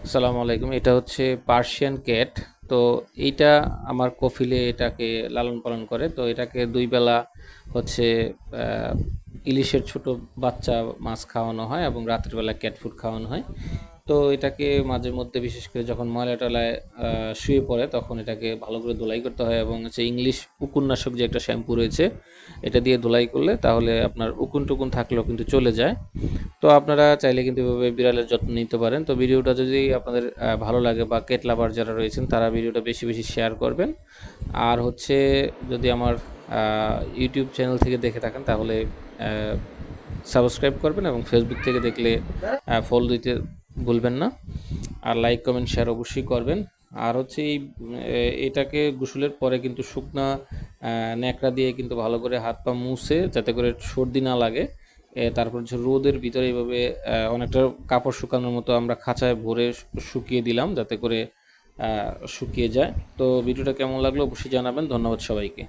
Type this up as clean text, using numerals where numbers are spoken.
আসসালামু আলাইকুম। এটা হচ্ছে পার্সিয়ান ক্যাট। তো এইটা আমার কফিলে এটাকে লালন পালন করে। তো এটাকে দুই বেলা হচ্ছে ইলিশের ছোট বাচ্চা মাছ খাওয়ানো হয় এবং রাতের বেলা ক্যাট ফুড খাওয়ানো হয়। তো এটাকে মাঝে মধ্যে বিশেষ করে যখন ময়লা টলায় শুয়ে পড়ে তখন এটাকে ভালো করে ধুলাই করতে হয় এবং হচ্ছে ইংলিশ উকুননাশক যে একটা শ্যাম্পু রয়েছে এটা দিয়ে ধুলাই করলে তাহলে আপনার উকুন টুকুন থাকলেও কিন্তু চলে যায়। তো আপনারা চাইলে কিন্তু এভাবে বিড়ালের যত্ন নিতে পারেন। তো ভিডিওটা যদি আপনাদের ভালো লাগে বা কেট লাভার যারা রয়েছেন তারা ভিডিওটা বেশি বেশি শেয়ার করবেন। আর হচ্ছে যদি আমার ইউটিউব চ্যানেল থেকে দেখে থাকেন তাহলে সাবস্ক্রাইব করবেন এবং ফেসবুক থেকে দেখলে ফলো দিতে ভুলবেন না। আর লাইক কমেন্ট শেয়ার অবশ্যই করবেন। আর হচ্ছে এটাকে গোসলের পরে কিন্তু শুকনা ন্যাকড়া দিয়ে কিন্তু ভালো করে হাত পা মুছে যাতে করে সর্দি না লাগে। তারপর হচ্ছে রোদের ভিতরে এইভাবে অনেকটা কাপড় শুকানোর মতো আমরা খাঁচায় ভরে শুকিয়ে দিলাম যাতে করে শুকিয়ে যায়। তো ভিডিওটা কেমন লাগলো অবশ্যই জানাবেন। ধন্যবাদ সবাইকে।